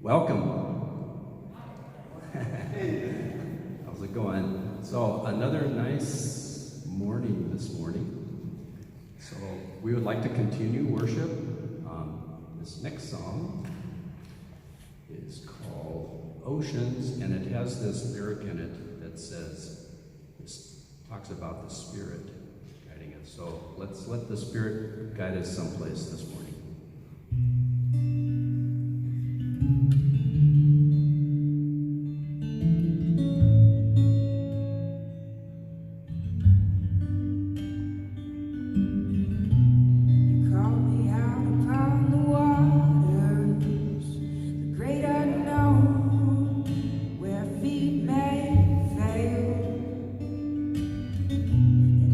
Welcome. How's it going? So another nice morning this morning. So we would like to continue worship. This next song is called Oceans, and it has this lyric in it that says, this talks about the Spirit guiding us. So let's let the Spirit guide us someplace this morning.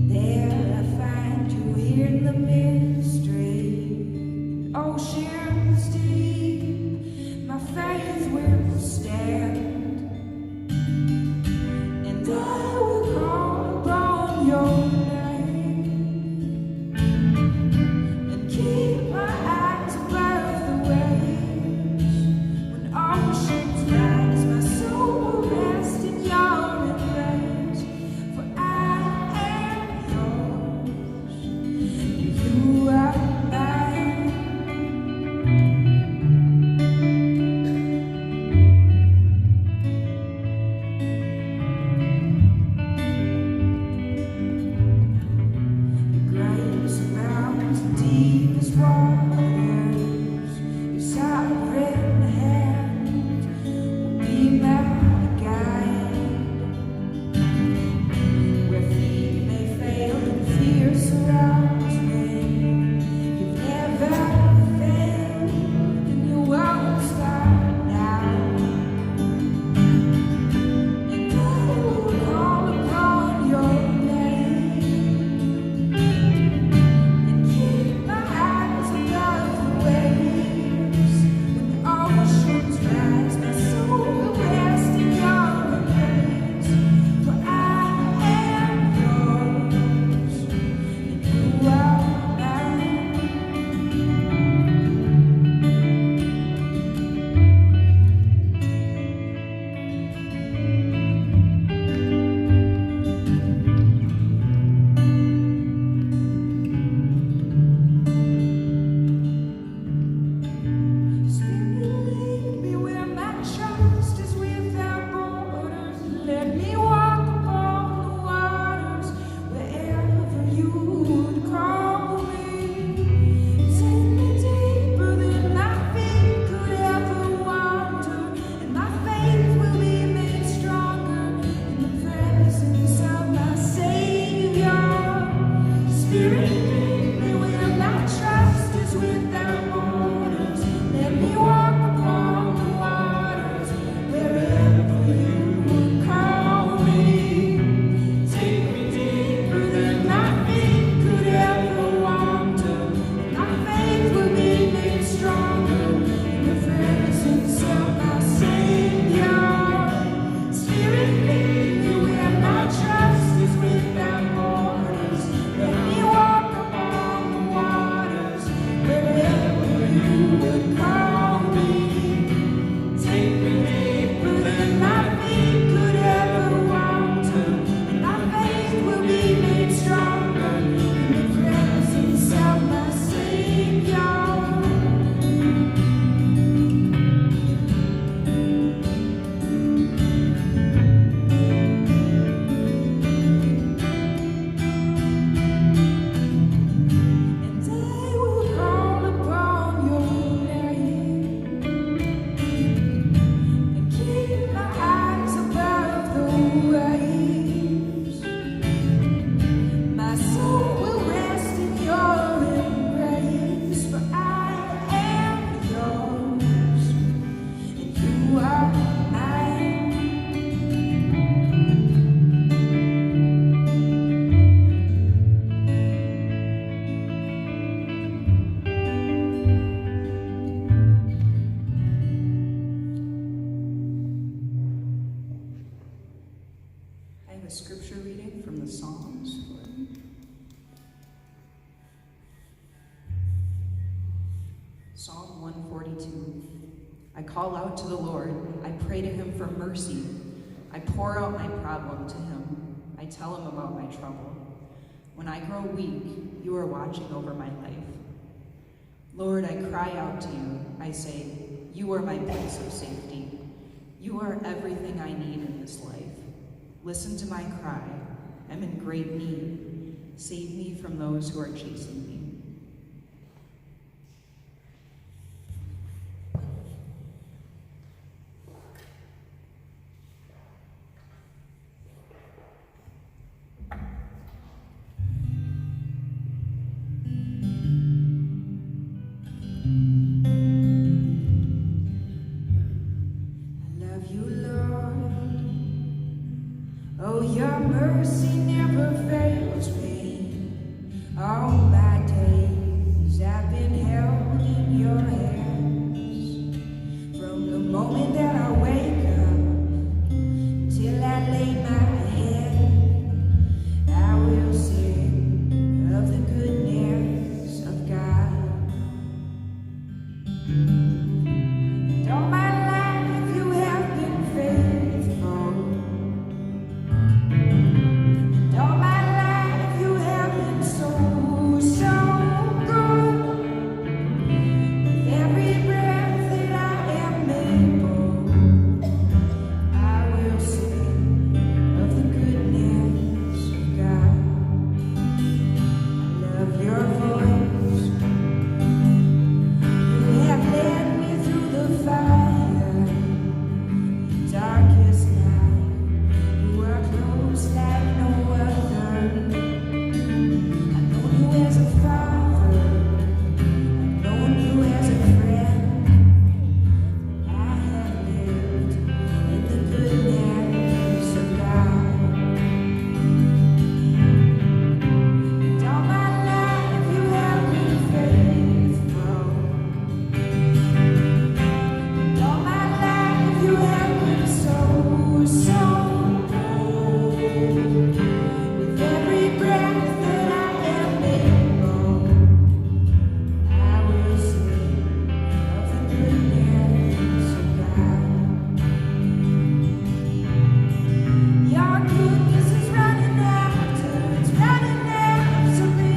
There I find you in the mystery. who I is. My soul will rest in your embrace, for I am yours, and you are mine. I have a scripture reading from the Psalms for you. Psalm 142. I call out to the Lord. I pray to him for mercy. I pour out my problem to him. I tell him about my trouble. When I grow weak, you are watching over my life. Lord, I cry out to you. I say, you are my place of safety. You are everything I need in this life. Listen to my cry. I'm in great need. Save me from those who are chasing me. Oh, your mercy never fails me. All my days I've been held in your hands. From the moment that I wake up till I lay my head, I will sing of the goodness of God. And all my life you have been faithful. All my life you have been so, so good. With every breath that I am able, I will sing of the goodness of God. I love your voice. You have led me through the fire, darkest night. You are close like no other. I've known you as a father, I've known you as a friend. I have lived in the goodness of God. And all my life you have been faithful. And all my life you have been so, so good. With every breath that I am able, I will sing of the goodness of God. Your goodness is running after, it's running after me.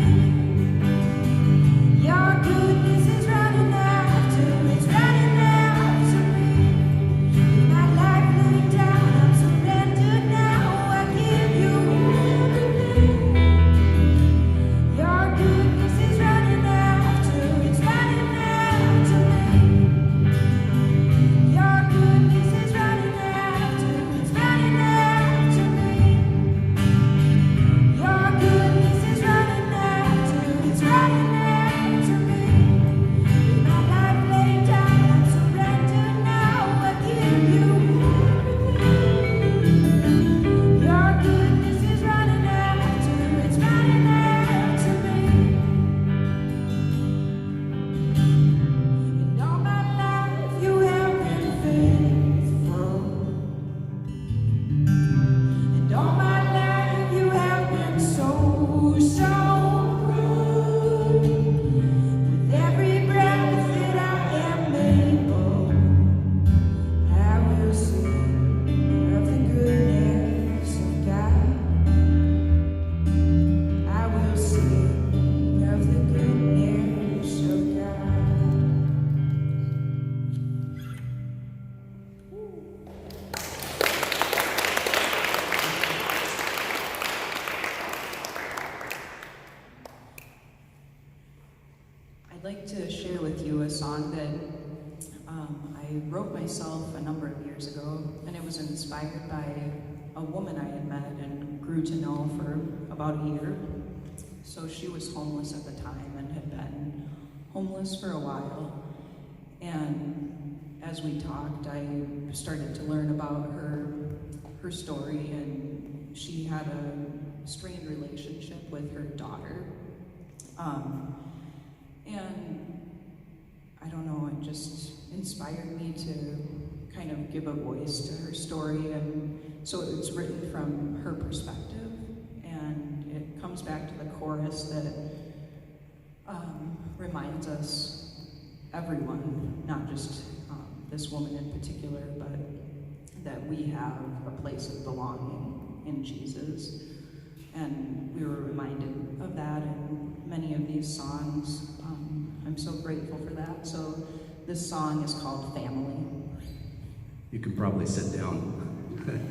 Your goodness is running after, it's running after me. With my life laid down, I'm surrendered now. I give you everything. Your goodness is running after, it's running after me. Your goodness is running after, it's running after me. Your goodness is running after, it's running after me. With my life laid down, I'm surrendered now. I give you everything. Your goodness is running after, it's running after me. And all my life you have been faithful. And all my life you have been so, so good. With every breath that I am able, I will sing of the goodness of God. I will sing of the goodness of God. I'd like to share with you a song that I wrote myself a number of years ago, and it was inspired by a woman I had met and grew to know for about a year. So she was homeless at the time and had been homeless for a while. And as we talked, I started to learn about her story, and she had a strained relationship with her daughter. And I don't know, it just inspired me to kind of give a voice to her story, and so it's written from her perspective, and it comes back to the chorus that reminds us, everyone, not just this woman in particular, but that we have a place of belonging in Jesus. And we were reminded of that in many of these songs. I'm so grateful for that. So this song is called Family. You can probably sit down.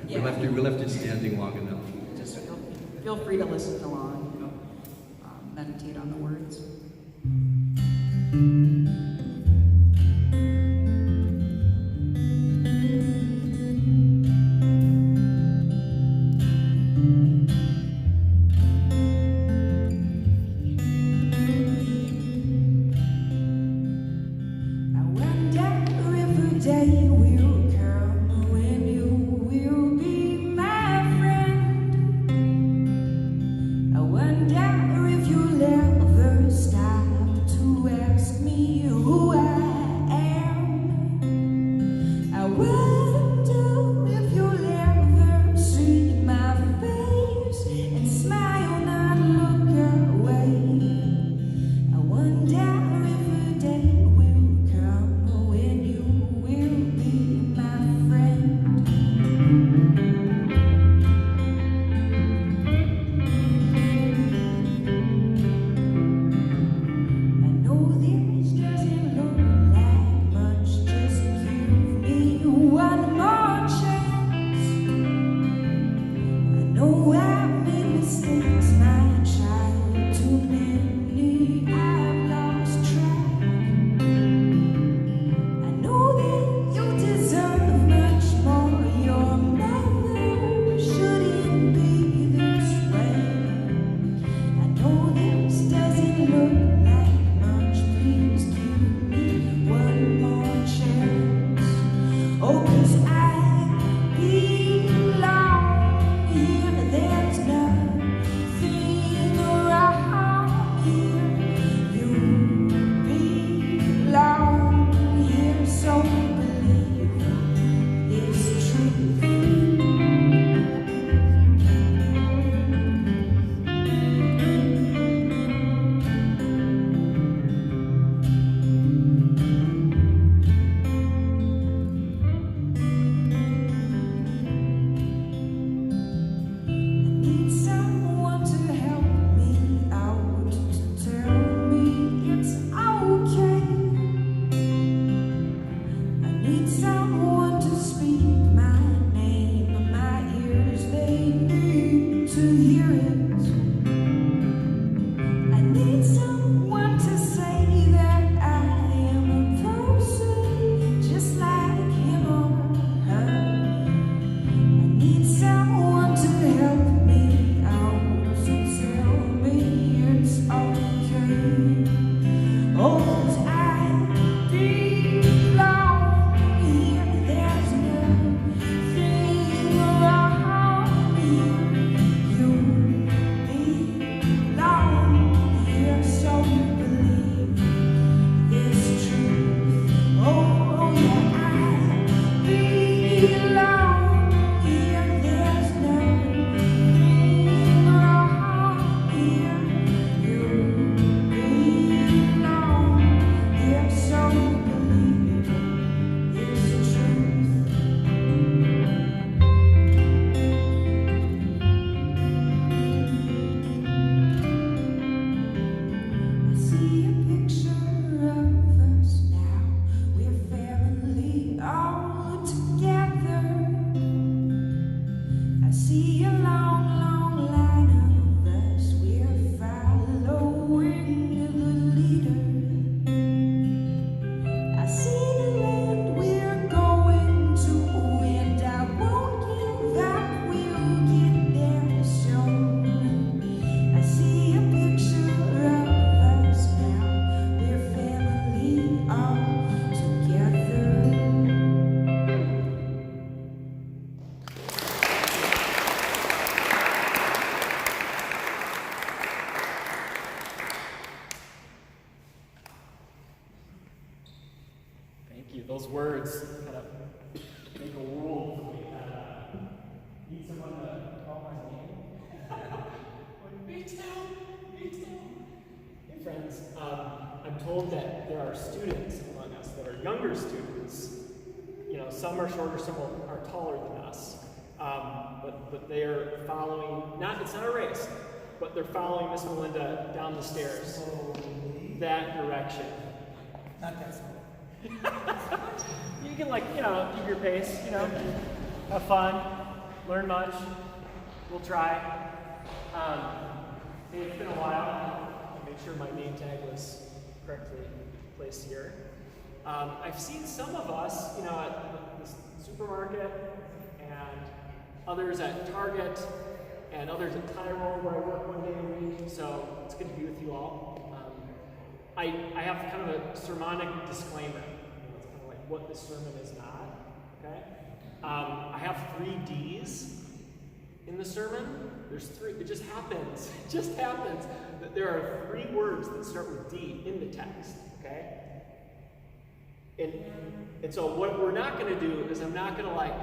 Yeah. we left you standing long enough. Just feel free to listen along, meditate on the words. Oh, 'cause I belong here. students among us that are younger students. You know, some are shorter, some are taller than us. But they are following, it's not a race, but they're following Miss Melinda down the stairs. That direction. Not that slow. You can keep your pace, have fun, learn much. We'll try. It's been a while. I made sure my name tag was correctly placed here. I've seen some of us, at the supermarket, and others at Target, and others at Tyrol, where I work one day a week. So it's good to be with you all. I have kind of a sermonic disclaimer. It's kind of like what this sermon is not. Okay. I have 3 D's in the sermon. There's 3. It just happens. It just happens that there are 3 words that start with D in the text. Okay. And so what we're not going to do is I'm not going to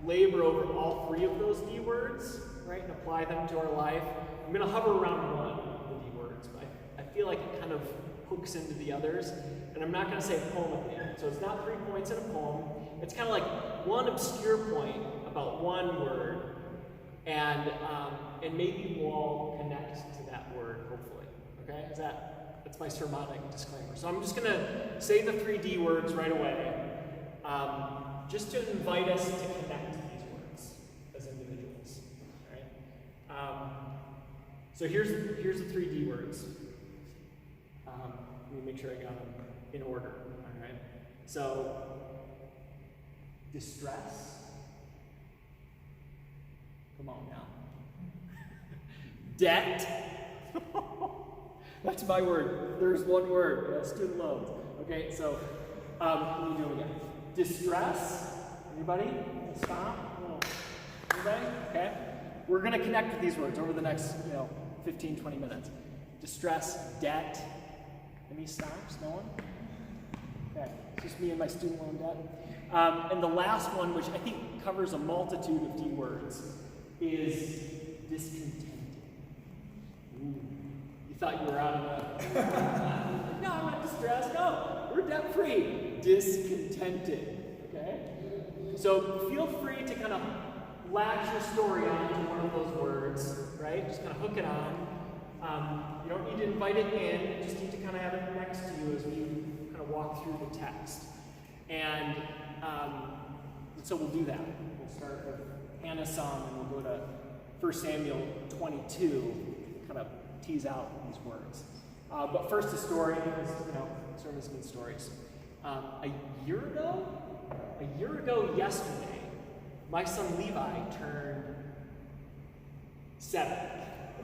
labor over all 3 of those D words, right, and apply them to our life. I'm going to hover around one of the D words, but I feel like it kind of hooks into the others. And I'm not going to say a poem at the end. So it's not 3 points in a poem. It's kind of like one obscure point about one word, and maybe we'll all connect to that word, hopefully. Okay? That's my sermonic disclaimer. So I'm just going to say the 3 D words right away, just to invite us to connect to these words as individuals. All right? So here's the 3 D words. Let me make sure I got them in order. All right? So, distress. Come on now. Debt. That's my word. There's one word. Student loans. Okay, so let me do it again. Distress. Anybody? Stop. Anybody? Okay. We're going to connect with these words over the next 15, 20 minutes. Distress, debt. Any stops? No one? Okay. It's just me and my student loan debt. And the last one, which I think covers a multitude of D words, is discontented. Ooh. You thought you were out of the... No, I'm not distressed. No, we're debt-free. Discontented. Okay? So feel free to kind of latch your story onto one of those words, right? Just kind of hook it on. You don't need to invite it in. You just need to kind of have it next to you as we kind of walk through the text. And so we'll do that. We'll start with Hannah's song, and we'll go to 1 Samuel 22, kind of tease out these words. But first, a story. Sermons mean stories. A year ago yesterday, my son Levi turned 7.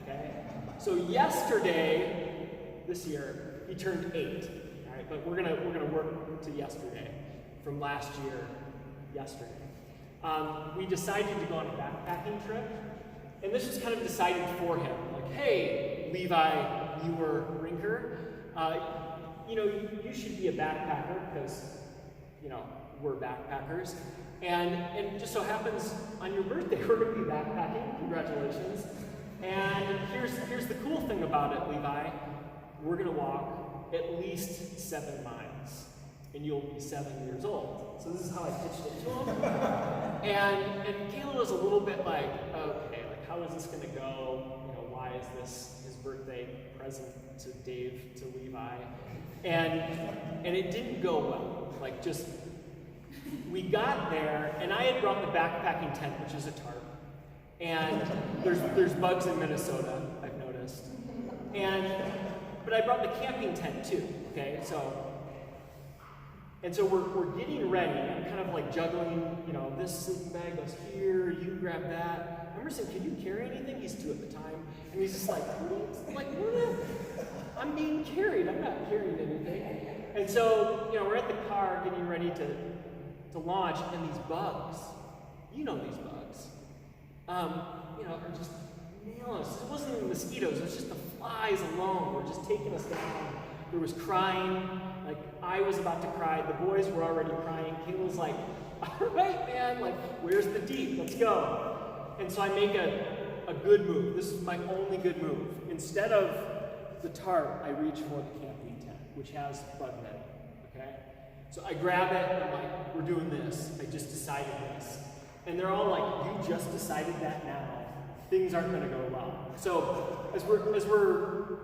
Okay? So yesterday, this year, he turned 8. All right, but we're gonna work to yesterday, from last year, yesterday. We decided to go on a backpacking trip, and this was kind of decided for him. Like, hey, Levi, you were Rinker, you should be a backpacker because, we're backpackers. And just so happens on your birthday, we're going to be backpacking. Congratulations. And here's the cool thing about it, Levi. We're going to walk at least 7 miles, and you'll be 7 years old. So this is how I pitched it to him. And Caleb was a little bit like, okay, how is this going to go? Why is this his birthday present to Dave, to Levi? And it didn't go well. We got there, and I had brought the backpacking tent, which is a tarp. And there's bugs in Minnesota, I've noticed. But I brought the camping tent too, okay? So we're getting ready. I'm kind of juggling, this sleeping bag goes here, you grab that. I remember saying, can you carry anything? He's 2 at the time. And he's just like, what? I'm being carried, I'm not carrying anything. And so, we're at the car getting ready to launch, and these bugs, these bugs, are just nailing us. It wasn't even mosquitoes, it was just the flies alone were just taking us down. There was crying, I was about to cry, the boys were already crying. Kayla was like, all right, man, where's the deep? Let's go. And so I make a good move. This is my only good move. Instead of the tarp, I reach for the camping tent, which has bug net. So I grab it, and I'm like, we're doing this. I just decided this. And they're all like, you just decided that now. Things aren't going to go well. So as we're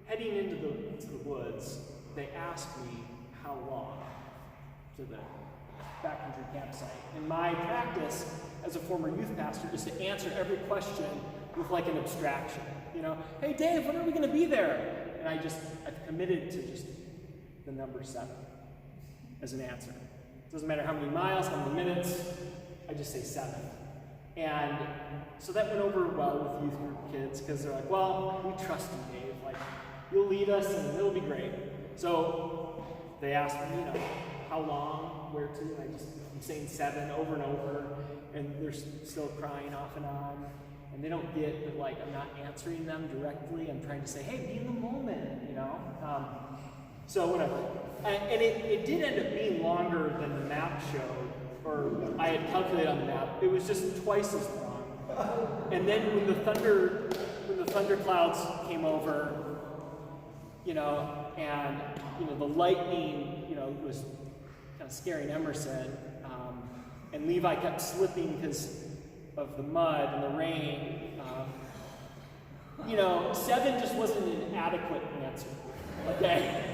heading into the woods, they ask me how long to the backcountry campsite. And my practice as a former youth pastor is to answer every question with like an abstraction. You know, hey Dave, when are we going to be there? And I've committed to just the number 7 as an answer. It doesn't matter how many miles, how many minutes, I just say 7. And so that went over well with youth group kids because they're like, well, we trust you, Dave. Like, you'll lead us and it'll be great. So they asked me, you know, how long, where to, and I'm saying 7 over and over, and they're still crying off and on. And they don't get that, like, I'm not answering them directly. I'm trying to say, hey, be in the moment, you know? So whatever. And it did end up being longer than the map showed, or I had calculated on the map. It was just twice as long. And then when the thunder clouds came over, you know, and, you know, the lightning, you know, was kind of scaring Emerson, and Levi kept slipping because of the mud and the rain. You know, 7 just wasn't an adequate answer, okay?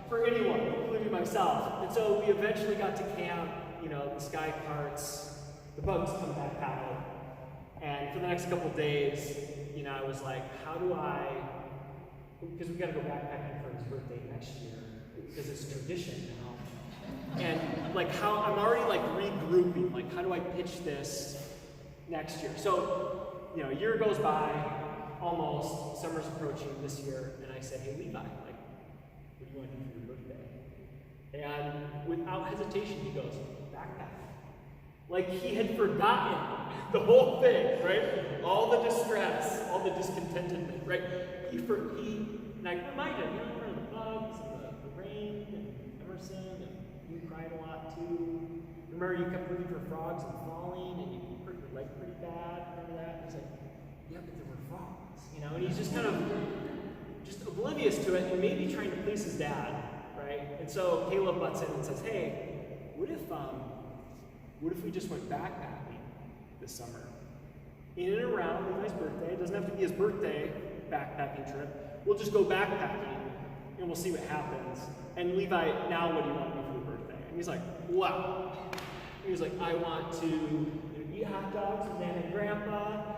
For anyone, including myself. And so we eventually got to camp, you know, the sky parts, the bugs come back out. And for the next couple days, you know, I was like, how do I, because we got to go backpacking for his birthday next year, because it's tradition now. And like I'm already like regrouping, like how do I pitch this next year? So, you know, a year goes by, almost, summer's approaching this year, and I said, hey Levi, like, what do you want to do for your birthday? And without hesitation, he goes, backpack. Like he had forgotten the whole thing, right? All the distress, all the discontentment, right? And I reminded him, you know, remember the bugs and the rain and Emerson, and you cried a lot too. Remember you kept rooting for frogs and falling, and you hurt your leg pretty bad. Remember that? He's like, yeah, but there were frogs, you know. And he's just kind of just oblivious to it, and maybe trying to please his dad, right? And so Caleb butts in and says, hey, what if we just went backpacking this summer? In and around Levi's birthday. It doesn't have to be his birthday backpacking trip. We'll just go backpacking and we'll see what happens. And Levi, now what do you want me for your birthday? And he's like, wow. He was like, I want to eat hot dogs with Nana and Grandpa.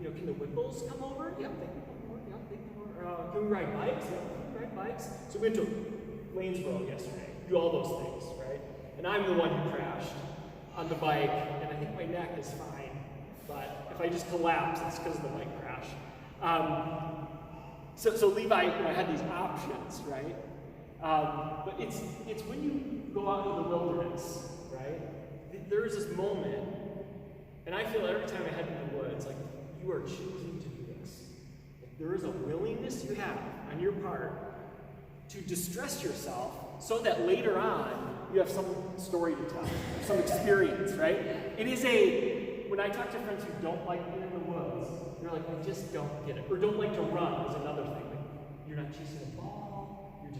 Can the Whipples come over? Yeah, they can come over. Yeah, they can come over. Can we ride bikes? Yeah, we can ride bikes. So we went to Lanesboro yesterday. Do all those things, right? And I'm the one who crashed on the bike, and I think my neck is fine. But if I just collapse, it's because of the bike crash. So Levi, you know, had these options, right? But it's when you go out into the wilderness, right? There is this moment, and I feel every time I head into the woods, like you are choosing to do this. There is a willingness you have on your part to distress yourself so that later on you have some story to tell, some experience, right? When I talk to friends who don't like being in the woods, they're like, I just don't get it. Or don't like to run is another thing. Like, you're not chasing a ball, you're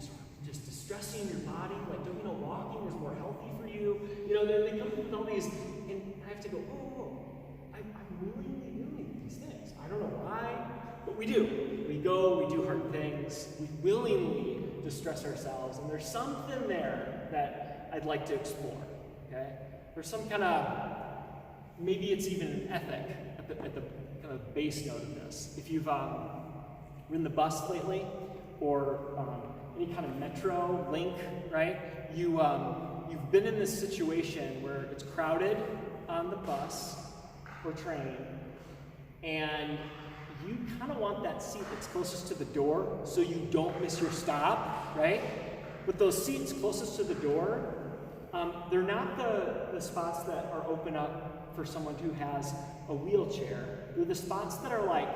just distressing your body. Like, don't you know walking is more healthy for you? You know, they come with all these, and I have to go, I'm willingly doing these things. I don't know why, but we do. We go, we do hard things, we willingly distress ourselves, and there's something there that I'd like to explore, okay? There's some kind of, maybe it's even an ethic at the kind of base note of this. If you've ridden the bus lately, or any kind of metro link, right? You've been in this situation where it's crowded on the bus or train, and you kind of want that seat that's closest to the door so you don't miss your stop, right? But those seats closest to the door, they're not the spots that are open up for someone who has a wheelchair. They're the spots that are like,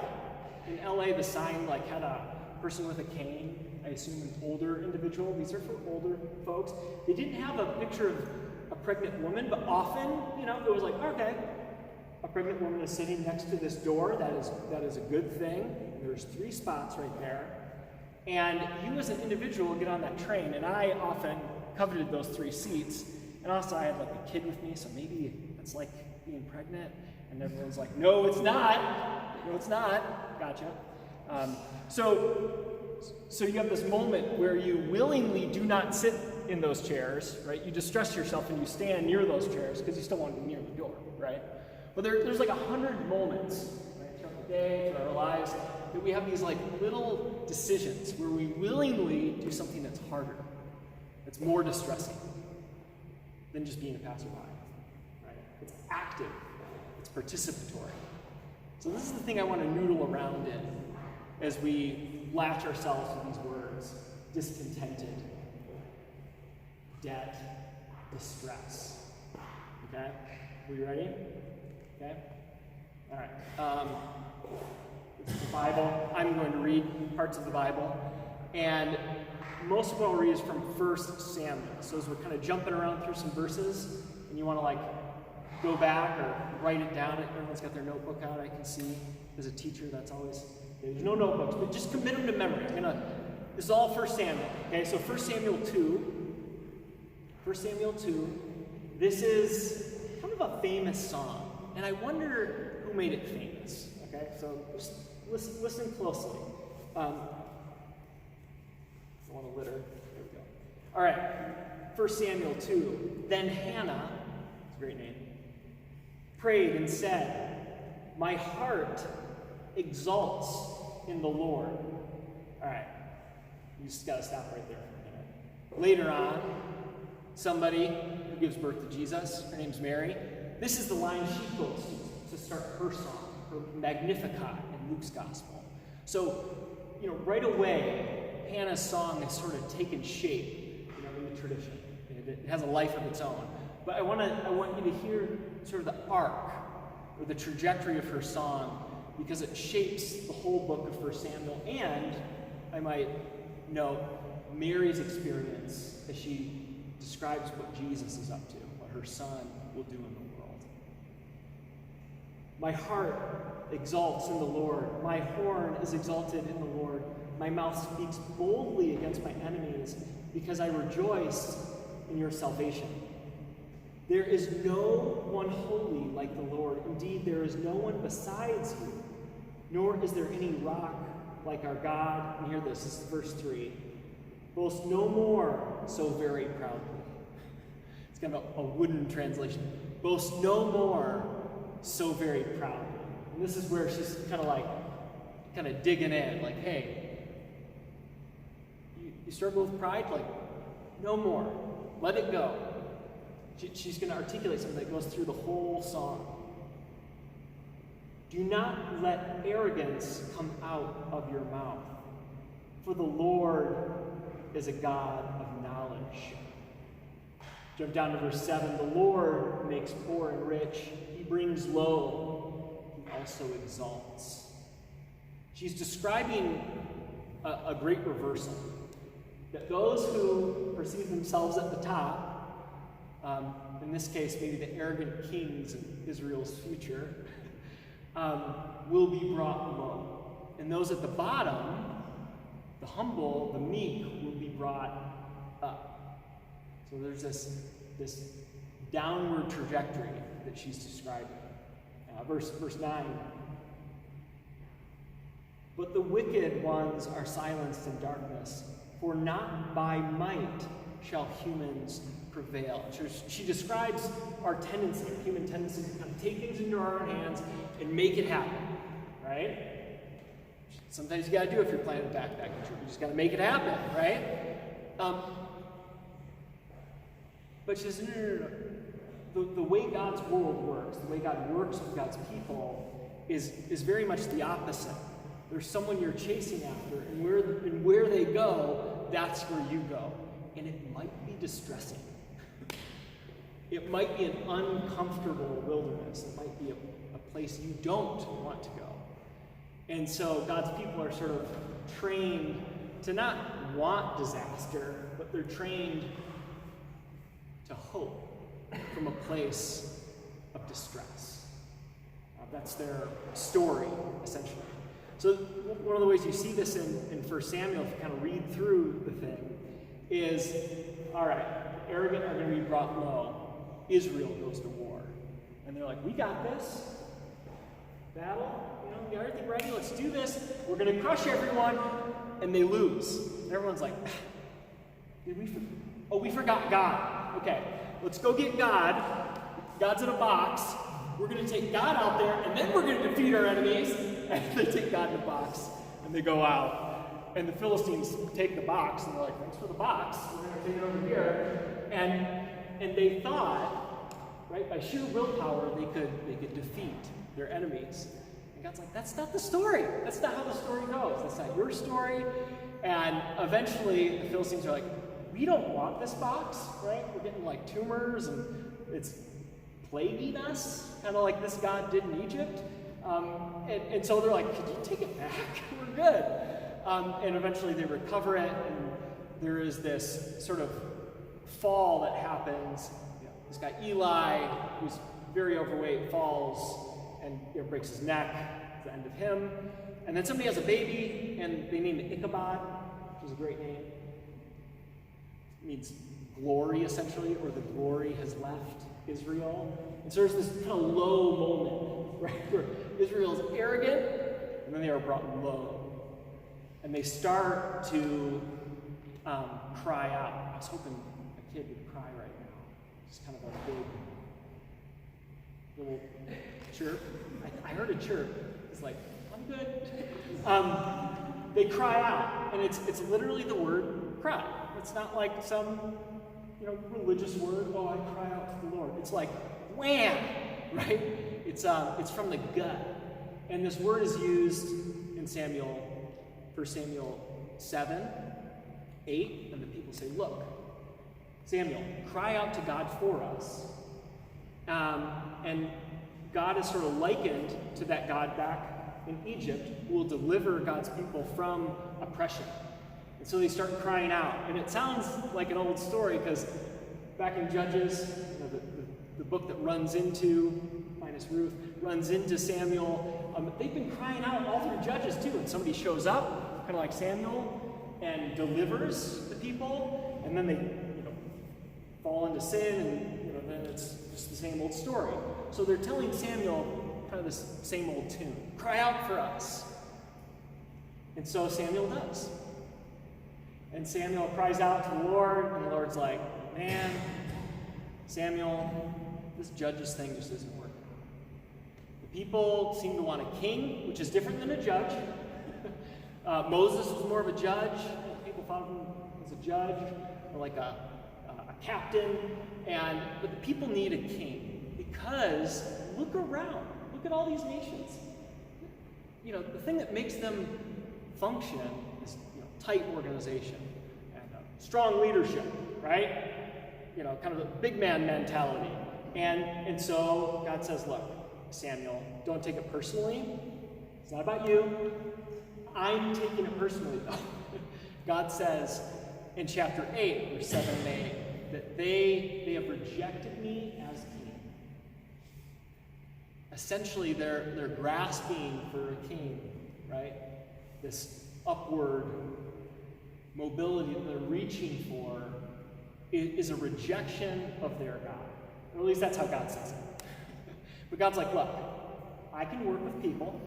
in LA, the sign like had a person with a cane, I assume an older individual. These are for older folks. They didn't have a picture of a pregnant woman, but often, you know, it was like, okay, a pregnant woman is sitting next to this door. That is a good thing. There's 3 spots right there. And you as an individual get on that train, and I often coveted those 3 seats. And also I had like a kid with me, so maybe it's like being pregnant. And everyone's like, no, it's not. No, it's not. Gotcha. So you have this moment where you willingly do not sit in those chairs, right? You distress yourself and you stand near those chairs because you still want to be near the door, right? But there's like 100 moments, right, throughout the day, throughout our lives, that we have these like little decisions where we willingly do something that's harder, that's more distressing than just being a passerby, right? It's active, it's participatory. So this is the thing I want to noodle around in as we latch ourselves to these words: discontented, debt, distress. Okay? Are you ready? Okay? All right. It's the Bible. I'm going to read parts of the Bible. And most of what I'll read is from 1 Samuel. So as we're kind of jumping around through some verses, and you want to like go back or write it down. Everyone's got their notebook out, I can see. As a teacher, that's always, there's no notebooks, but just commit them to memory. This is all 1 Samuel. Okay, so 1 Samuel 2. 1 Samuel 2. This is kind of a famous song. And I wonder who made it famous. Okay, so just listen closely. I don't want to litter. There we go. All right, 1 Samuel 2. Then Hannah, it's a great name, prayed and said, "My heart exalts in the Lord." All right, you just got to stop right there for a minute. Later on, somebody who gives birth to Jesus, her name's Mary, this is the line she quotes to start her song, her Magnificat in Luke's Gospel. So, right away, Hannah's song has sort of taken shape, in the tradition. It has a life of its own. But I want you to hear sort of the arc or the trajectory of her song, because it shapes the whole book of 1 Samuel, and I might note Mary's experience as she describes what Jesus is up to, what her son will do in the world. My heart exalts in the Lord. My horn is exalted in the Lord. My mouth speaks boldly against my enemies, because I rejoice in your salvation. There is no one holy like the Lord. Indeed, there is no one besides you, nor is there any rock like our God. And hear this is verse 3. Boast no more so very proudly. It's kind of a wooden translation. Boast no more so very proudly. And this is where she's kind of digging in, like, hey, you struggle with pride? Like, no more. Let it go. She's going to articulate something that goes through the whole song. Do not let arrogance come out of your mouth, for the Lord is a God of knowledge. Jump down to verse 7. The Lord makes poor and rich. He brings low. He also exalts. She's describing a great reversal. That those who perceive themselves at the top, in this case, maybe the arrogant kings of Israel's future, will be brought low. And those at the bottom, the humble, the meek, will be brought up. So there's this downward trajectory that she's describing. Verse 9. But the wicked ones are silenced in darkness, for not by might shall humans prevail. She describes our tendency, our human tendency to kind of take things into our own hands and make it happen, right? Sometimes you got to do it if you're planning a backpacking trip. You just got to make it happen, right? But she says, no. The way God's world works, the way God works with God's people is very much the opposite. There's someone you're chasing after, and where they go, that's where you go. And it might be distressing. It might be an uncomfortable wilderness. It might be a place you don't want to go. And so God's people are sort of trained to not want disaster, but they're trained to hope from a place of distress. That's their story, essentially. So one of the ways you see this in 1 Samuel, if you kind of read through the thing, is, all right, the arrogant are going to be brought low. Israel goes to war. And they're like, we got this. Battle, we got everything ready, let's do this. We're going to crush everyone. And they lose. And everyone's like, we forgot God. Okay, let's go get God. God's in a box. We're going to take God out there, and then we're going to defeat our enemies. And they take God in a box, and they go out. And the Philistines take the box, and they're like, thanks for the box. We're going to take it over here. And they thought, right, by sheer willpower, they could defeat their enemies. And God's like, that's not the story. That's not how the story goes. That's not your story. And eventually, the Philistines are like, we don't want this box, right? We're getting like tumors, and it's plaguing us, kind of like this God did in Egypt. And so they're like, could you take it back? We're good. And eventually they recover it, and there is this sort of fall that happens. This guy Eli, who's very overweight, falls and breaks his neck. It's the end of him. And then somebody has a baby, and they name it Ichabod, which is a great name. It means glory, essentially, or the glory has left Israel. And so there's this kind of low moment, right, where Israel is arrogant, and then they are brought low. And they start to cry out. I was hoping a kid would cry right now. Just kind of a big little chirp. I heard a chirp. It's like, I'm good. They cry out, and it's literally the word cry. It's not like some religious word. Oh, I cry out to the Lord. It's like wham, right? It's from the gut, and this word is used in 1 Samuel 7, 8, and the people say, "Look, Samuel, cry out to God for us." And God is sort of likened to that God back in Egypt who will deliver God's people from oppression. And so they start crying out. And it sounds like an old story because back in Judges, the book that runs into, minus Ruth, runs into Samuel, they've been crying out all through Judges too. And somebody shows up, kind of like Samuel, and delivers the people. And then they fall into sin, and then it's just the same old story. So they're telling Samuel kind of this same old tune. Cry out for us. And so Samuel does. And Samuel cries out to the Lord, and the Lord's like, man, Samuel, this judges thing just isn't working. The people seem to want a king, which is different than a judge. Moses was more of a judge. People thought of him as a judge, or like a captain. But the people need a king, because look around. Look at all these nations. The thing that makes them function is tight organization and strong leadership, right? Kind of a big man mentality. And so God says, look, Samuel, don't take it personally. It's not about you. I'm taking it personally, though. God says in chapter 8, verse 7 and 8, that they have rejected me as king. Essentially, they're grasping for a king, right? This upward mobility that they're reaching for is a rejection of their God. Or at least that's how God says it. But God's like, look, I can work with people.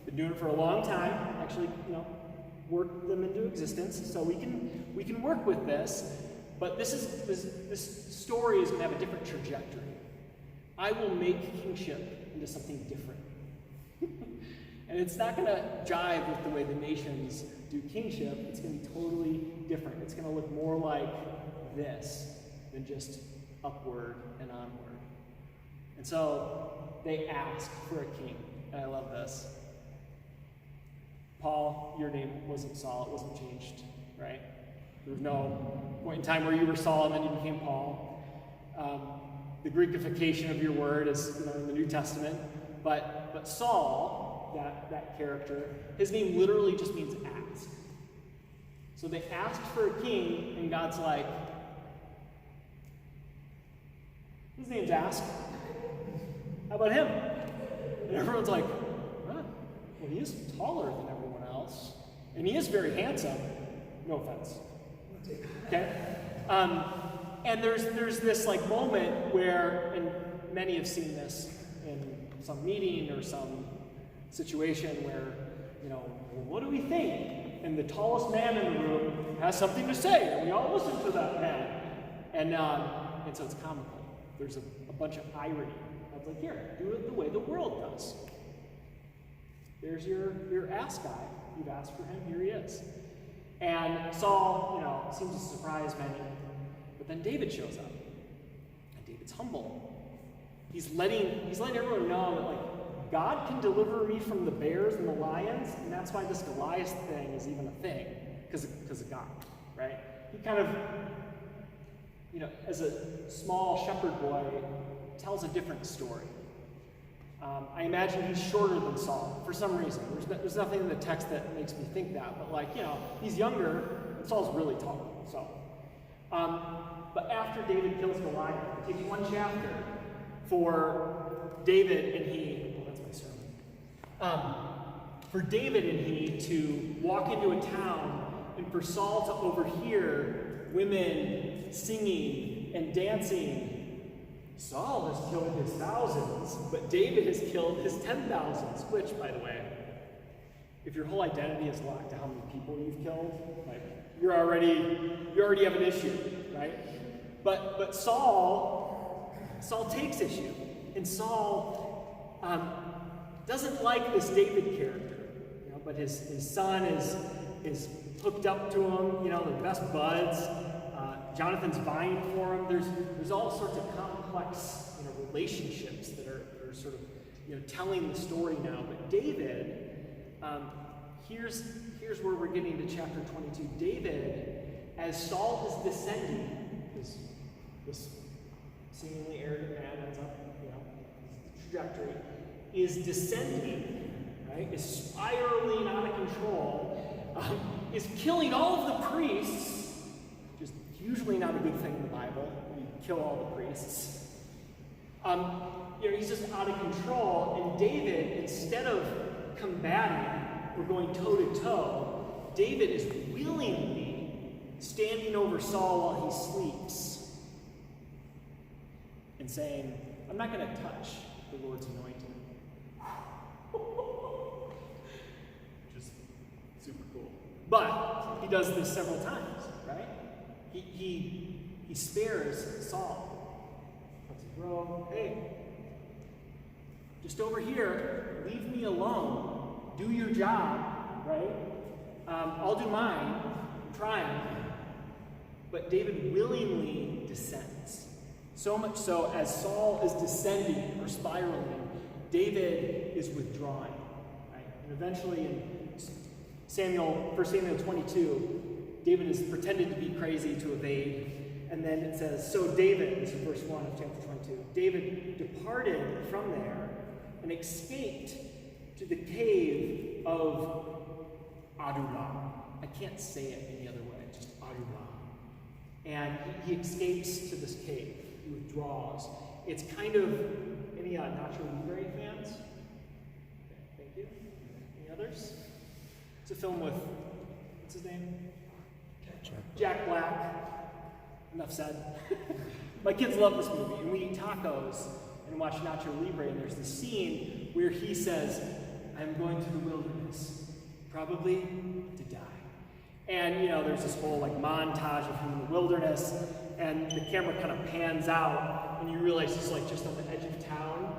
Been doing it for a long time. Actually, work them into existence. So we can work with this. But this story is going to have a different trajectory. I will make kingship into something different. And it's not going to jive with the way the nations do kingship. It's going to be totally different. It's going to look more like this than just upward and onward. And so they ask for a king. And I love this. Paul, your name wasn't Saul. It wasn't changed, right? There was no point in time where you were Saul and then you became Paul. The Greekification of your word is in the New Testament. But Saul, that character, his name literally just means ask. So they asked for a king, and God's like, his name's Ask. How about him? And everyone's like, what? well, he is taller than everyone else, and he is very handsome. No offense. Okay? And there's this like moment where, and many have seen this in some meeting or some situation where, well, what do we think? And the tallest man in the room has something to say, and we all listen to that man. And so it's comical. There's a bunch of irony. I was like, here, do it the way the world does. There's your ass guy. You've asked for him, here he is. And Saul, seems to surprise many. But then David shows up. And David's humble. He's letting everyone know that, like, God can deliver me from the bears and the lions, and that's why this Goliath thing is even a thing, because of God, right? He kind of, as a small shepherd boy, tells a different story. I imagine he's shorter than Saul for some reason. There's nothing in the text that makes me think that, but he's younger, and Saul's really tall. So, but after David kills Goliath, it takes one chapter for David and he. Oh, that's my sermon. For David and he to walk into a town, and for Saul to overhear women singing and dancing. Saul has killed his thousands, but David has killed his 10,000s, which, by the way, if your whole identity is locked to how many people you've killed, like, you already have an issue, right? But Saul takes issue, and Saul doesn't like this David character, but his son is hooked up to him, they're best buds. Jonathan's vying for him. There's all sorts of complex, relationships that are sort of, telling the story now. But David, here's where we're getting to chapter 22. David, as Saul is descending, this seemingly arrogant man ends up, his trajectory is descending, right? Is spiraling out of control. Is killing all of the priests. Usually not a good thing in the Bible. You kill all the priests. He's just out of control. And David, instead of combating or going toe to toe, David is willingly standing over Saul while he sleeps and saying, "I'm not going to touch the Lord's anointed." Which is super cool. But he does this several times, right? He spares Saul. Lets him grow. Hey, just over here, leave me alone. Do your job, right? I'll do mine. I'm trying. But David willingly descends. So much so, as Saul is descending or spiraling, David is withdrawing. Right? And eventually in 1 Samuel 22, David is pretended to be crazy to evade. And then it says, so David, this is verse 1 of chapter 22, David departed from there and escaped to the cave of Adullam. I can't say it any other way, just Adullam. And he escapes to this cave. He withdraws. It's kind of, any Nacho Libre fans? Okay, thank you. Any others? It's a film with, what's his name? Jack Black. Enough said. My kids love this movie, and we eat tacos and watch Nacho Libre, and there's this scene where he says, I'm going to the wilderness, probably to die. And, there's this whole, montage of him in the wilderness, and the camera kind of pans out, and you realize he's, just on the edge of town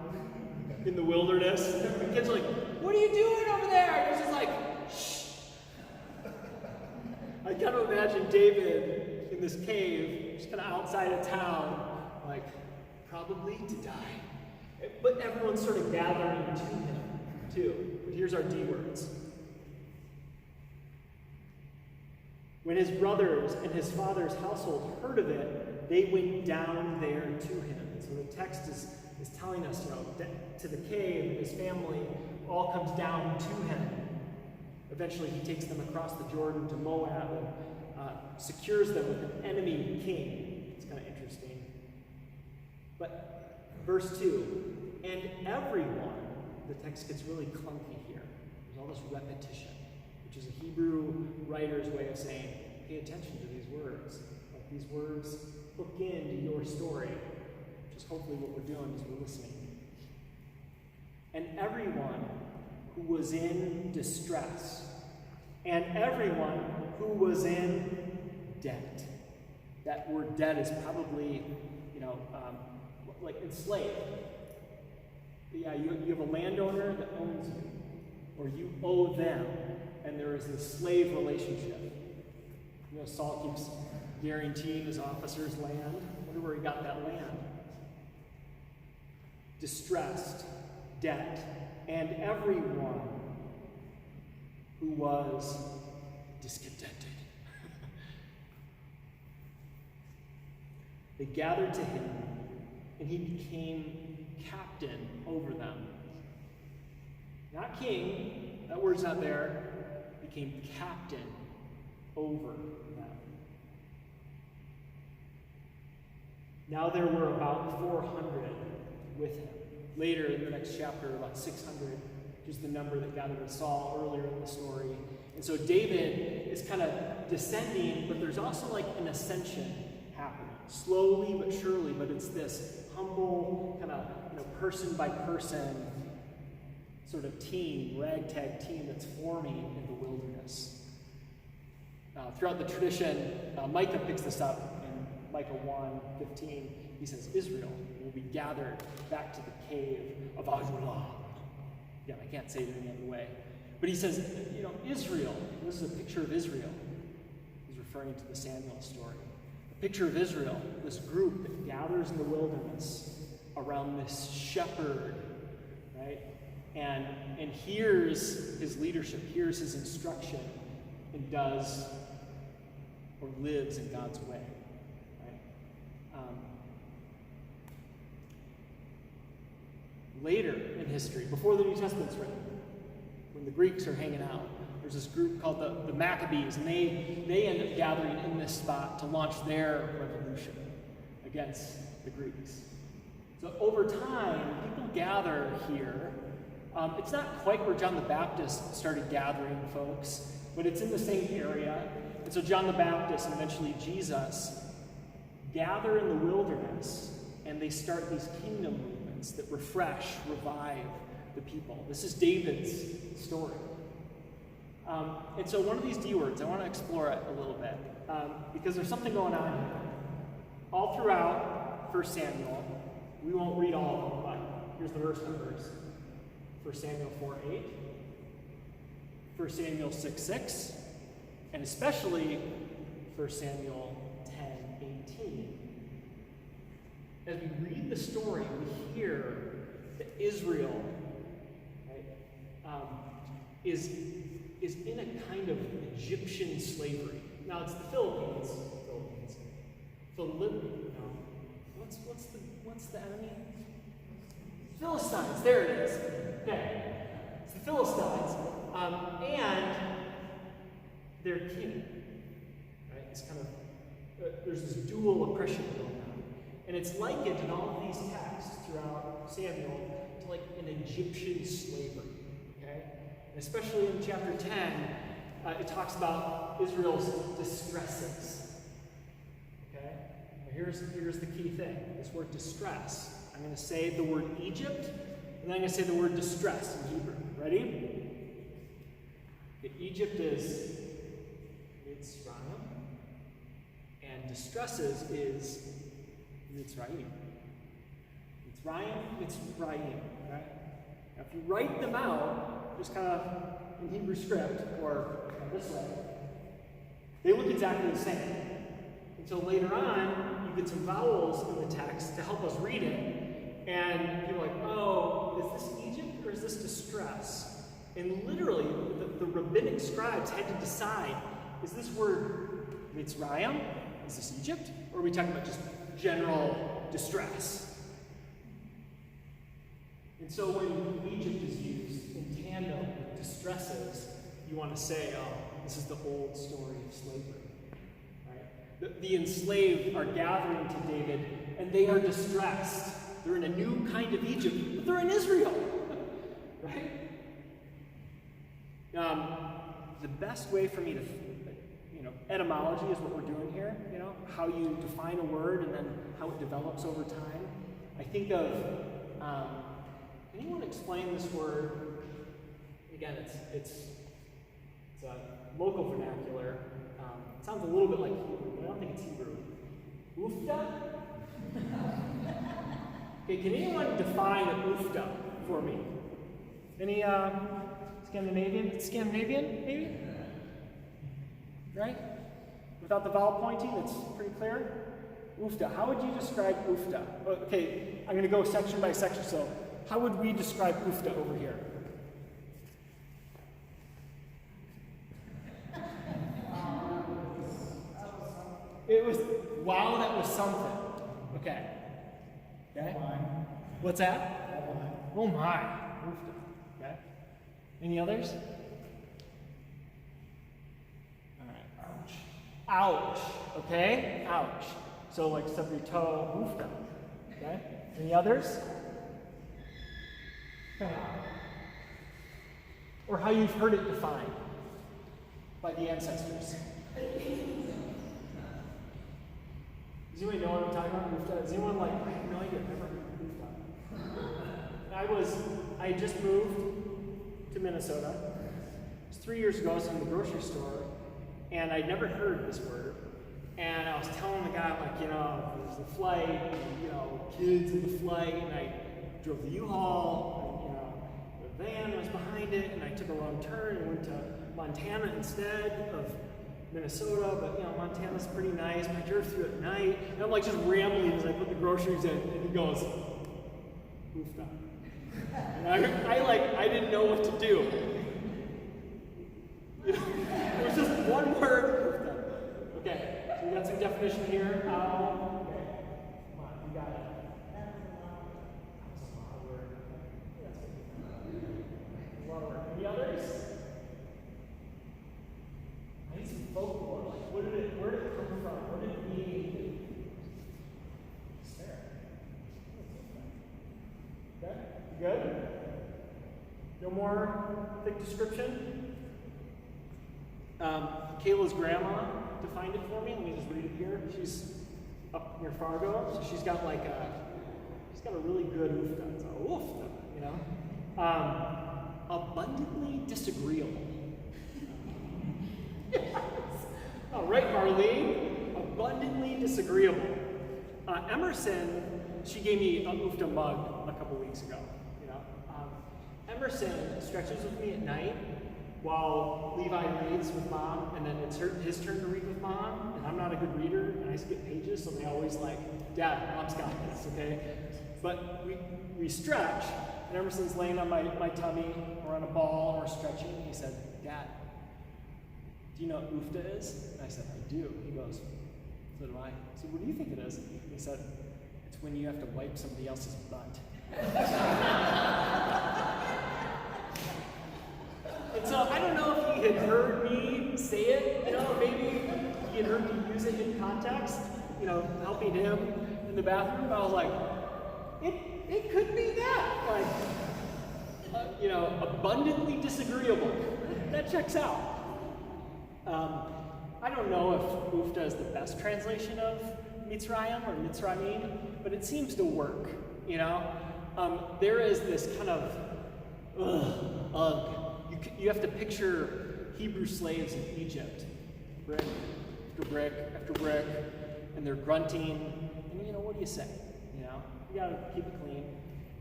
in the wilderness. And the kids are like, what are you doing over there? And he's just like, shh. I kind of imagine David in this cave, just kind of outside of town, probably to die. But everyone's sort of gathering to him, too. But here's our D words. When his brothers and his father's household heard of it, they went down there to him. So the text is telling us, to the cave, and his family all comes down to him. Eventually, he takes them across the Jordan to Moab and secures them with an enemy king. It's kind of interesting. But verse 2, and everyone, the text gets really clunky here. There's all this repetition, which is a Hebrew writer's way of saying, pay attention to these words. Let these words hook into your story, which is hopefully what we're doing as we're listening. And everyone who was in distress, and everyone who was in debt. That word debt is probably, like enslaved. Yeah, you have a landowner that owns you, or you owe them, and there is this slave relationship. Saul keeps guaranteeing his officers land. I wonder where he got that land. Distressed, debt, and everyone who was discontented. They gathered to him, and he became captain over them. Not king, that word's not there. Became captain over them. Now there were about 400 with him. Later in the next chapter, about 600, which is the number that gathered with Saul earlier in the story. And so David is kind of descending, but there's also like an ascension happening. Slowly but surely, but it's this humble kind of person by person sort of team, ragtag team that's forming in the wilderness. Throughout the tradition, Micah picks this up in Micah 1:15. He says, Israel will be gathered back to the cave of Adullam. Yeah, I can't say it any other way. But he says, Israel, this is a picture of Israel. He's referring to the Samuel story. A picture of Israel, this group that gathers in the wilderness around this shepherd, right? And hears his leadership, hears his instruction, and does or lives in God's way. Later in history, before the New Testament's written, when the Greeks are hanging out, there's this group called the Maccabees, and they end up gathering in this spot to launch their revolution against the Greeks. So over time, people gather here. It's not quite where John the Baptist started gathering folks, but it's in the same area. And so John the Baptist and eventually Jesus gather in the wilderness, and they start these kingdom movements that refresh, revive the people. This is David's story. And so one of these D words, I want to explore it a little bit, because there's something going on here. All throughout 1 Samuel, we won't read all of them, but here's the verse numbers. 1 Samuel 4:8, 1 Samuel 6:6, and especially 1 Samuel 10:18. As we read the story, we hear that Israel, right, is in a kind of Egyptian slavery. Now it's the Philippines. What's the enemy? Philistines. There it is. Okay, it's the Philistines, and their king. Right? It's kind of there's this dual oppression going on. And it's likened in all of these texts throughout Samuel to like an Egyptian slavery, okay? And especially in chapter 10, it talks about Israel's distresses, okay? Now here's the key thing, this word distress. I'm going to say the word Egypt, and then I'm going to say the word distress in Hebrew. Ready? Okay, Egypt is mitsrayim, and distresses is mitsrayim. Mitsrayim, right? Now, if you write them out, just kind of in Hebrew script, or this way, they look exactly the same. Until later on, you get some vowels in the text to help us read it, and you're like, oh, is this Egypt or is this distress? And literally, the rabbinic scribes had to decide, is this word mitsrayim? Is this Egypt? Or are we talking about just general distress? And so when Egypt is used in tandem with distresses, you want to say, oh, this is the old story of slavery. Right? The enslaved are gathering to David, and they are distressed. They're in a new kind of Egypt, but they're in Israel. Right? The best way for me to, etymology is what we're doing here, how you define a word and then how it develops over time. I think of, anyone explain this word? Again, it's a local vernacular. It sounds a little bit like Hebrew, but I don't think it's Hebrew. Ufta? Okay, can anyone define ufta for me? Any Scandinavian? Scandinavian, maybe? Right? Without the vowel pointing, it's pretty clear. Ufta. How would you describe ufta? Okay, I'm going to go section by section. So, how would we describe ufta over here? It was, wow, that was something. Okay. Okay. What's that? Oh my. Okay. Any others? All right. Ouch. Okay. Ouch. So like stub your toe. Oofda. Okay. Any others? Okay. Or how you've heard it defined by the ancestors. Does anyone know what I'm talking about? Oofda? Is anyone like, I have no idea, I've never heard of oofda. I just moved to Minnesota. It was 3 years ago. I was in the grocery store, and I'd never heard this word. And I was telling the guy, like, there's the flight, and, kids in the flight, and I drove the U-Haul, and, the van was behind it, and I took a wrong turn and went to Montana instead of Minnesota, but Montana's pretty nice. I drove through at night, and I'm like just rambling as I put the groceries in, and he goes, "Oofda." And I didn't know what to do. It was just one word. Oofda. Okay, so we got some definition here. Okay, come on, you got it. That's a lot of word. A lot of word. Any others? I need some folklore. Like, where did it come from? Where did it mean? There. Okay, you good? No more thick description? Kayla's grandma defined it for me. Let me just read it here. She's up near Fargo, so she's got a really good oofda. It's a oofda, abundantly disagreeable. Yes. All right, Marlene. Abundantly disagreeable. Emerson, she gave me a oofda mug a couple weeks ago. Emerson stretches with me at night while Levi reads with Mom, and then it's his turn to read with Mom, and I'm not a good reader, and I skip pages, so they always like, Dad, Mom's got this, okay? But we stretch, and Emerson's laying on my tummy, or on a ball, or stretching, and he said, Dad, do you know what oofda is? And I said, I do. He goes, so do I. I said, what do you think it is? And he said, it's when you have to wipe somebody else's butt. And so I don't know if he had heard me say it, maybe he had heard me use it in context, helping him in the bathroom. But I was like, it could be that, abundantly disagreeable. That checks out. I don't know if oofda is the best translation of mitsrayim or mitsrayim, but it seems to work, There is this kind of, you have to picture Hebrew slaves in Egypt, brick after brick after brick, and they're grunting, and what do you say? You gotta keep it clean.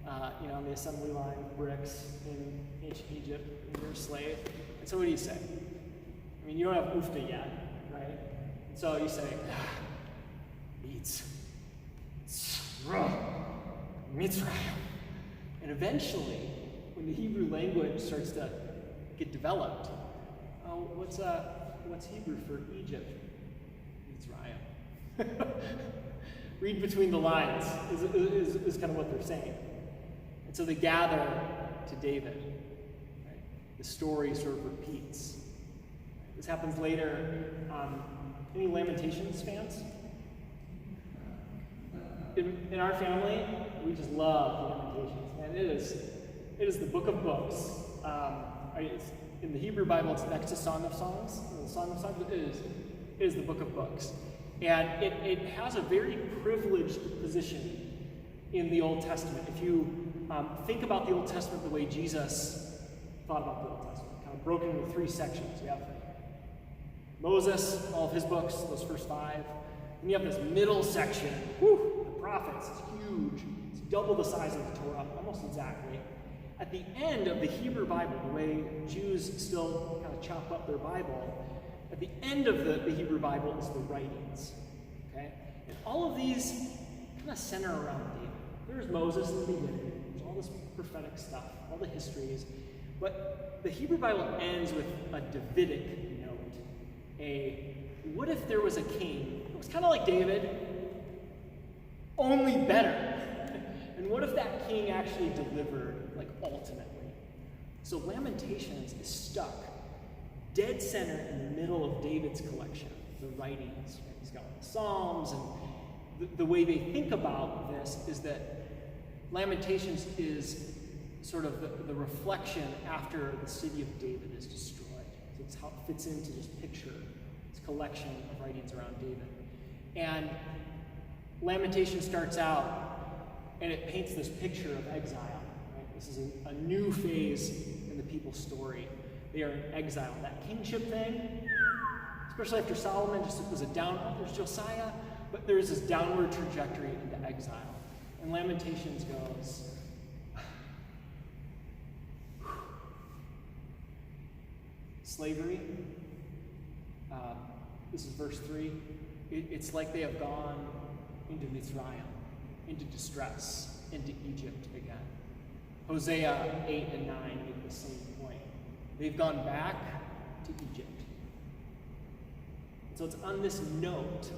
On the assembly line, bricks in ancient Egypt, and you're a slave. And so what do you say? You don't have oofda yet, right? So you say, meats, mitzrayim. And eventually, when the Hebrew language starts to get developed, what's Hebrew for Egypt? Mitzrayim. Read between the lines is kind of what they're saying. And so they gather to David. Right? The story sort of repeats. This happens later. Any Lamentations fans? In our family, we just love Lamentations. And it is the book of books. in the Hebrew Bible, it's next to Song of Songs. The Song of Songs is the book of books. And it has a very privileged position in the Old Testament. If you think about the Old Testament the way Jesus thought about the Old Testament, kind of broken into 3 sections. You have Moses, all of his books, those first 5. And you have this middle section, the prophets, it's huge. It's double the size of the Torah, almost exactly. At the end of the Hebrew Bible, the way Jews still kind of chop up their Bible, at the end of the Hebrew Bible is the writings. Okay? And all of these kind of center around David. There's Moses in the beginning, there's all this prophetic stuff, all the histories. But the Hebrew Bible ends with a Davidic note. What if there was a king? It was kind of like David, only better. And what if that king actually delivered, like, ultimately? So Lamentations is stuck dead center in the middle of David's collection, the writings. He's got the Psalms, and the way they think about this is that Lamentations is sort of the reflection after the city of David is destroyed. So it's how it fits into this picture, this collection of writings around David. And Lamentation starts out, and it paints this picture of exile. Right? This is a new phase in the people's story. They are in exile. That kingship thing, especially after Solomon, just was a there's Josiah, but there's this downward trajectory into exile. And Lamentations goes, slavery. This is verse 3. It's like they have gone into mitsrayim, into distress, into Egypt again. Hosea 8 and 9 make the same point. They've gone back to Egypt. So it's on this note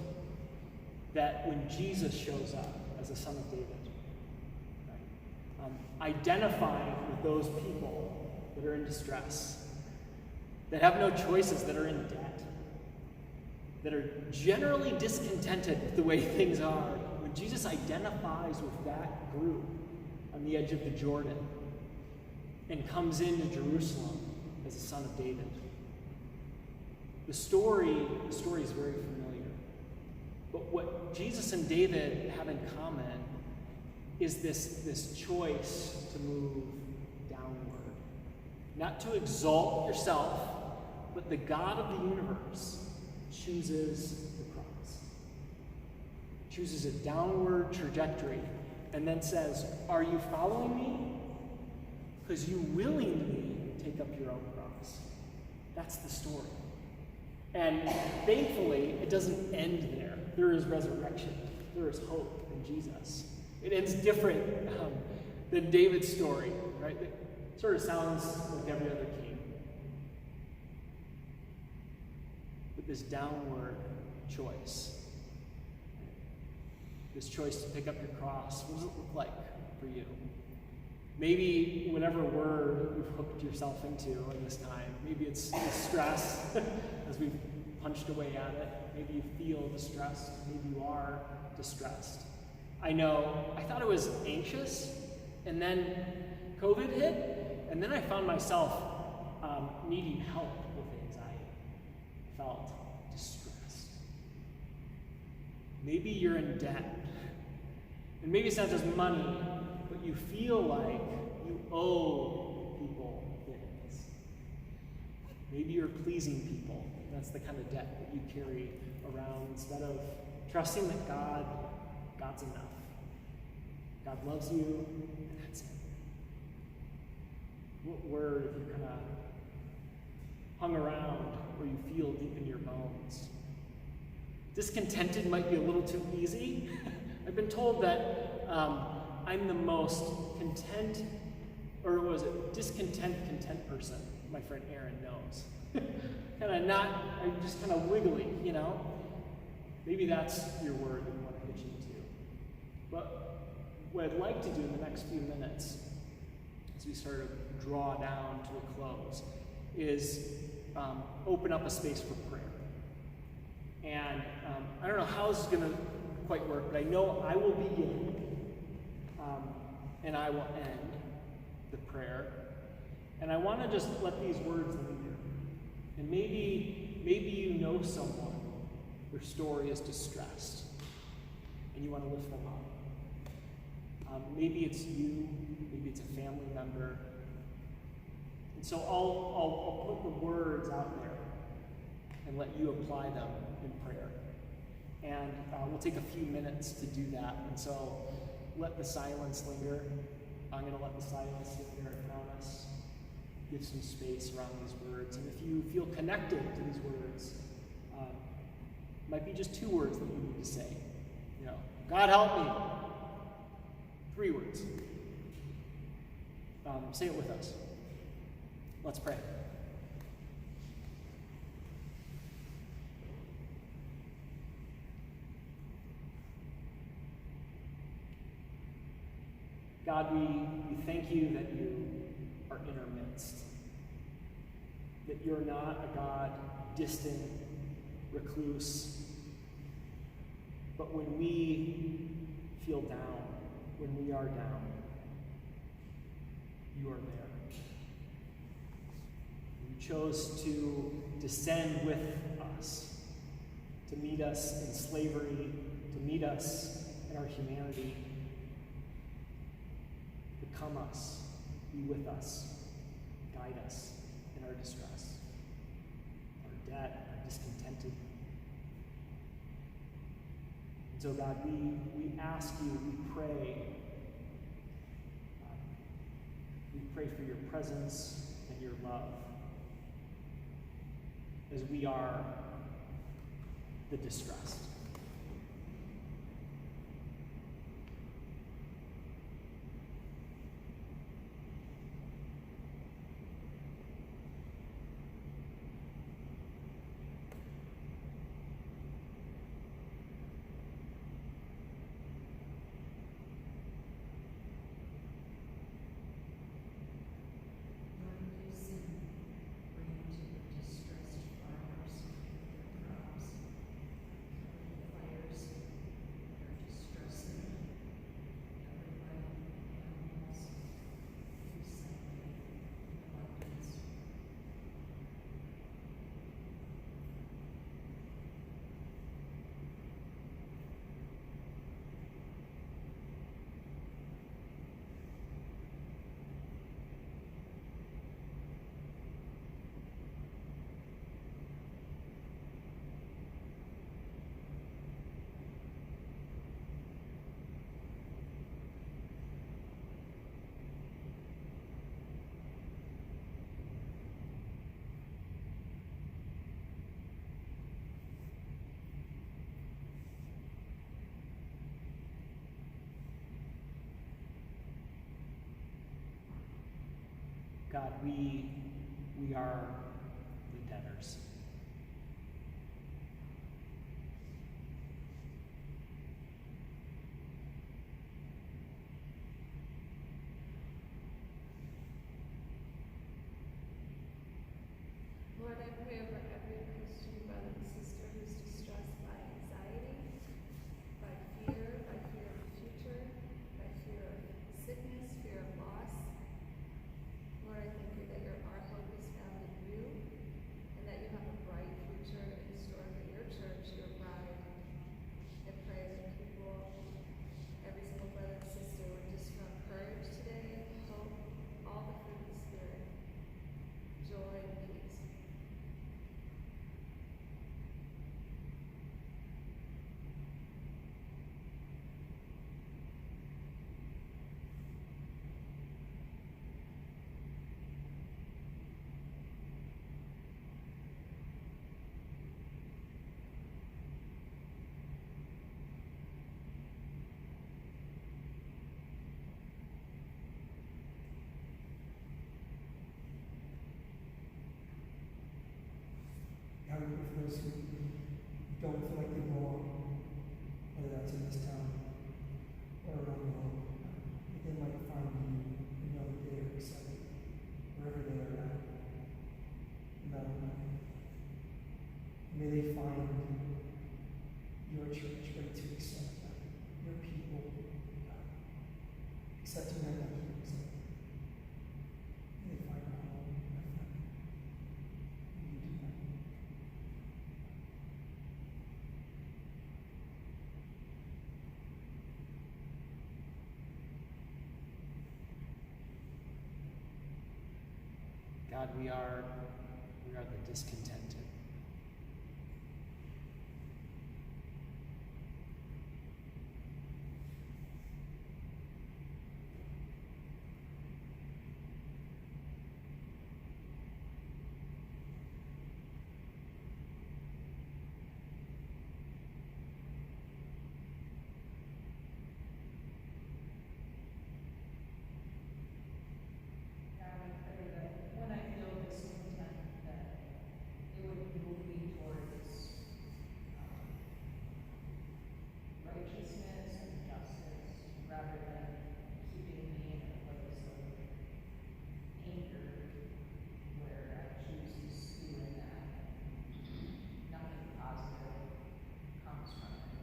that when Jesus shows up as the Son of David, right, identifying with those people that are in distress, that have no choices, that are in debt, that are generally discontented with the way things are, when Jesus identifies with that group on the edge of the Jordan and comes into Jerusalem as the Son of David, the story is very familiar. But what Jesus and David have in common is this choice to move downward. Not to exalt yourself, but the God of the universe chooses the cross. Chooses a downward trajectory and then says, are you following me? Because you willingly take up your own cross. That's the story. And thankfully, it doesn't end there. There is resurrection. There is hope in Jesus. It ends different than David's story, right? It sort of sounds like every other king. But this downward choice, this choice to pick up your cross, what does it look like for you? Maybe whatever word you've hooked yourself into in this time, maybe it's stress, as we've punched away at it. Maybe you feel distressed, maybe you are distressed. I know, I thought I was anxious, and then COVID hit, and then I found myself needing help with anxiety. I felt distressed. Maybe you're in debt, and maybe it's not just money, but you feel like you owe people things. Maybe you're pleasing people. That's the kind of debt that you carry around instead of trusting that God's enough. God loves you, and that's it. What word have you kind of hung around where you feel deep in your bones? Discontented might be a little too easy. I've been told that I'm the most content, or was it content person my friend Aaron knows. I'm just kind of wiggly, you know? Maybe that's your word that you want to hitch into. But what I'd like to do in the next few minutes, as we sort of draw down to a close, is open up a space for prayer. And I don't know how this is going to quite work, but I know I will begin and I will end the prayer. And I want to just let these words linger. And maybe you know someone, their story is distressed, and you want to lift them up. Maybe it's you, maybe it's a family member. And so I'll put the words out there and let you apply them in prayer. And we'll take a few minutes to do that. And so let the silence linger. I'm going to let the silence linger, I promise. Give some space around these words. And if you feel connected to these words, it might be just 2 words that you need to say. You know, God help me. 3 words. Say it with us. Let's pray. God, we thank you that you are in our midst. That you're not a God distant, recluse. But when we feel down, when we are down, you are there. You chose to descend with us, to meet us in slavery, to meet us in our humanity. Become us, be with us, guide us in our distress, our debt, our discontented. And so, God, we ask you, we pray for your presence and your love as we are the distressed. God, we are the debtors. Lord, I pray over every Christian brother and sister who's distressed by anxiety, by fear of the future, by fear of sickness, fear of loss. Lord, I thank you that our hope is found in you, and that you have a bright future in store for your church, your bride. I pray that people, every single brother and sister, would just feel courage today, hope, all the fruit of the Spirit, joy and peace. God, we pray for those who don't feel like they belong, whether that's in this town or around the world. That they might find you and know that they are accepted wherever they are at. May they find your church ready to accept them, your people, accepting them like you accept them. May they find our home. God, we are the discontented. When I feel discontent, that it would move me towards righteousness and justice rather than keeping me in a place of anger where I choose to stew in that. Nothing positive comes from it.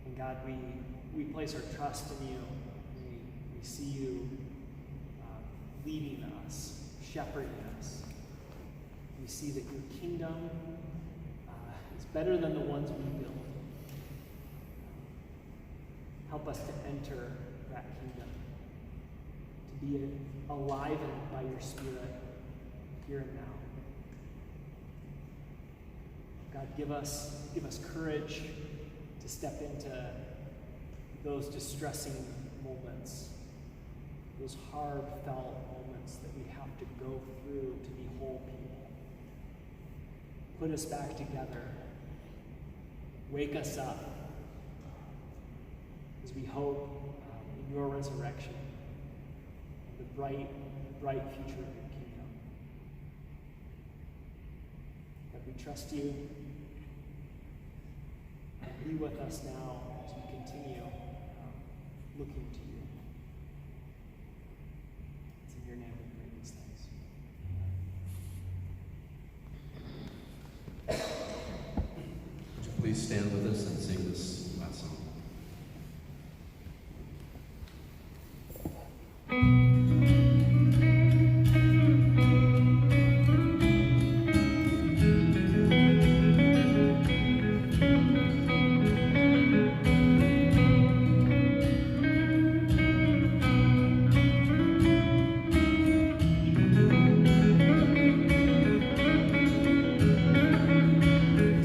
And God, we place our trust in you. We see you leading us, shepherding us. We see that your kingdom is better than the ones we build. Help us to enter that kingdom, to be enlivened by your Spirit here and now. God, give us courage to step into those distressing moments, those hard-felt moments that we have to go through to be whole people. Put us back together. Wake us up as we hope in your resurrection, the bright future of your kingdom. God, we trust you. Be with us now as we continue looking to you. It's in your name we pray these things. Would you please stand with us and sing this last song?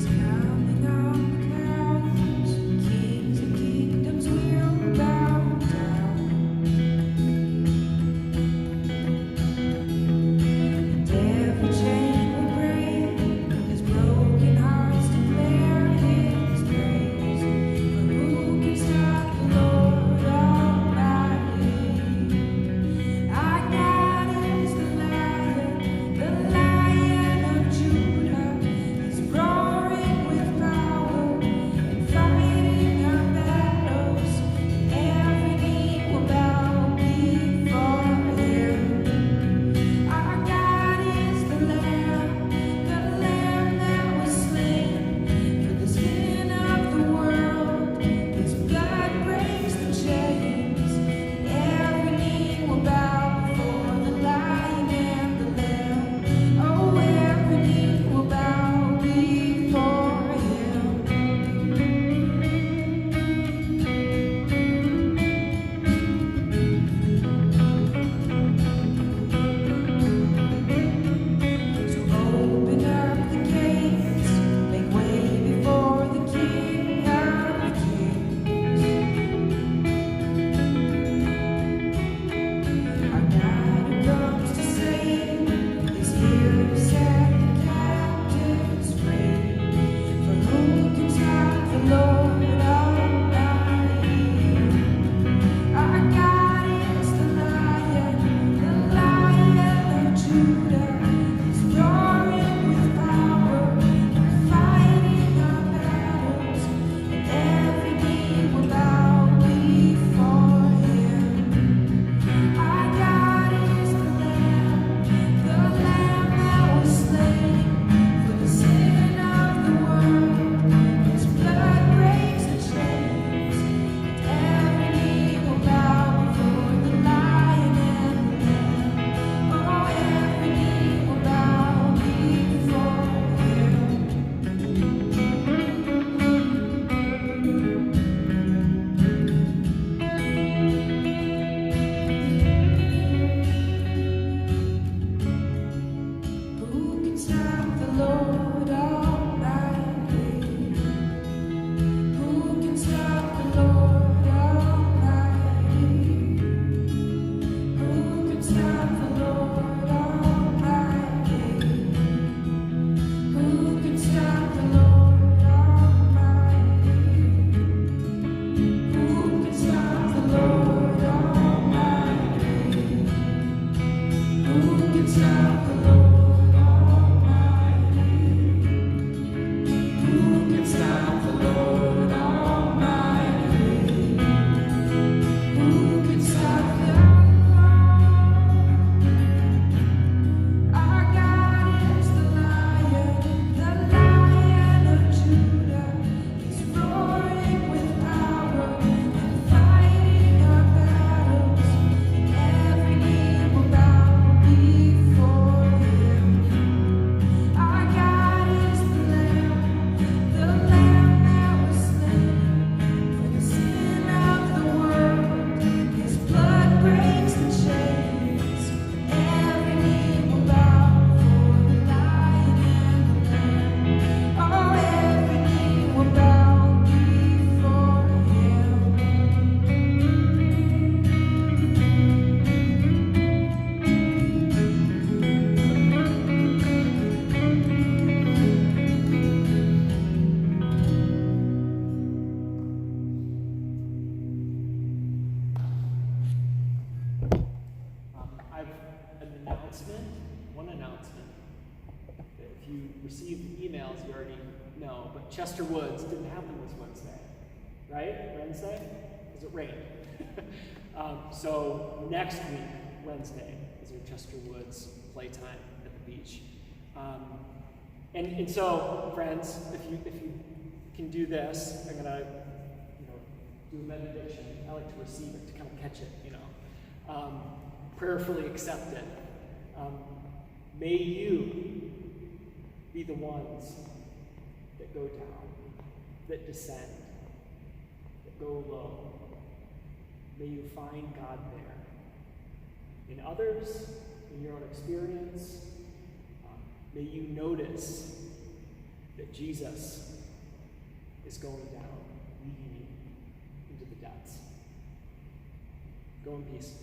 Counting on the clouds, One announcement. If you received emails, you already know, but Chester Woods didn't happen this Wednesday, right? Wednesday? Because it rained. So next week, Wednesday, is our Chester Woods playtime at the beach. And so, friends, if you can do this, I'm gonna do a benediction. I like to receive it, to kind of catch it, prayerfully accept it. May you be the ones that go down, that descend, that go low. May you find God there. In others, in your own experience, may you notice that Jesus is going down, leading you into the depths. Go in peace.